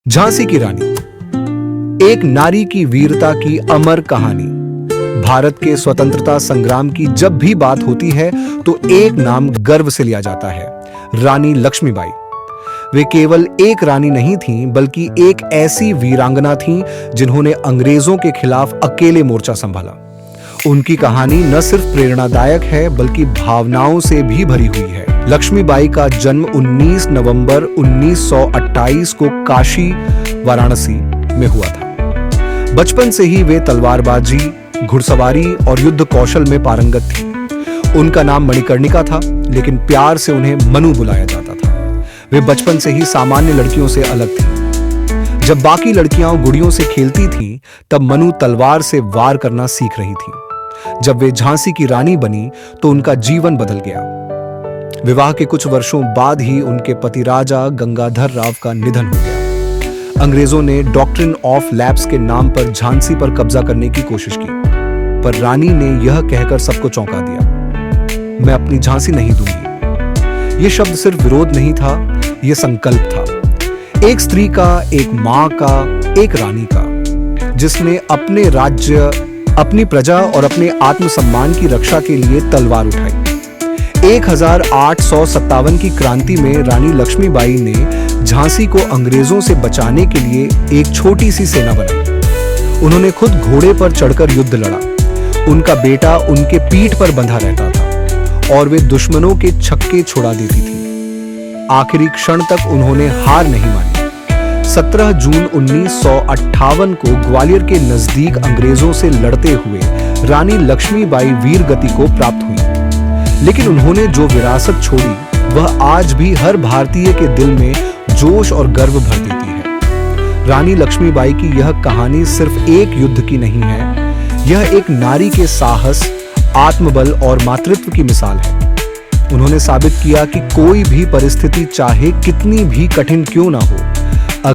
झांसी की रानी, एक नारी की वीरता की अमर कहानी। भारत के स्वतंत्रता संग्राम की जब भी बात होती है तो एक नाम गर्व से लिया जाता है, रानी लक्ष्मीबाई। वे केवल एक रानी नहीं थीं, बल्कि एक ऐसी वीरांगना थीं जिन्होंने अंग्रेजों के खिलाफ अकेले मोर्चा संभाला। उनकी कहानी न सिर्फ प्रेरणादायक है, बल्कि भावनाओं से भी भरी हुई है। लक्ष्मीबाई का जन्म 19 नवंबर 1928 को काशी, वाराणसी में हुआ था। बचपन से ही वे तलवारबाजी, घुड़सवारी और युद्ध कौशल में पारंगत थी। उनका नाम मणिकर्णिका था, लेकिन प्यार से उन्हें मनु बुलाया जाता था। वे बचपन से ही सामान्य लड़कियों से अलग थी। जब बाकी लड़कियां गुड़ियों से खेलती थीं, तब मनु तलवार से वार करना सीख रही थी। जब वे झांसी की रानी बनी तो उनका जीवन बदल गया। विवाह के कुछ वर्षों बाद ही उनके पति राजा गंगाधर राव का निधन हो गया। अंग्रेजों ने डॉक्ट्रिन ऑफ लैप्स के नाम पर झांसी पर कब्जा करने की कोशिश की, पर रानी ने यह कहकर सबको चौंका दिया, मैं अपनी झांसी नहीं दूंगी। यह शब्द सिर्फ विरोध नहीं था, यह संकल्प था। एक स्त्री का, एक मां का, एक रानी का, जिसने अपने राज्य, अपनी प्रजा और अपने आत्मसम्मान की रक्षा के लिए तलवार उठाई। 1857 की क्रांति में रानी लक्ष्मीबाई ने झांसी को अंग्रेजों से बचाने के लिए एक छोटी सी सेना बनाई। उन्होंने खुद घोड़े पर चढ़कर युद्ध लड़ा। उनका बेटा उनके पीठ पर बंधा रहता था और वे दुश्मनों के छक्के छुड़ा देती थी। आखिरी क्षण तक उन्होंने हार नहीं मानी। 17 जून 1958 को ग्वालियर के नजदीक अंग्रेजों से लड़ते हुए रानी लक्ष्मीबाई वीर गति को प्राप्त हुई। लेकिन उन्होंने जो विरासत छोड़ी, वह आज भी हर भारतीय के दिल में जोश और गर्व भर देती है। रानी लक्ष्मीबाई की यह कहानी सिर्फ एक युद्ध की नहीं है, यह एक नारी के साहस, आत्मबल और मातृत्व की मिसाल है। उन्होंने साबित किया कि कोई भी परिस्थिति चाहे कितनी भी कठिन क्यों ना हो,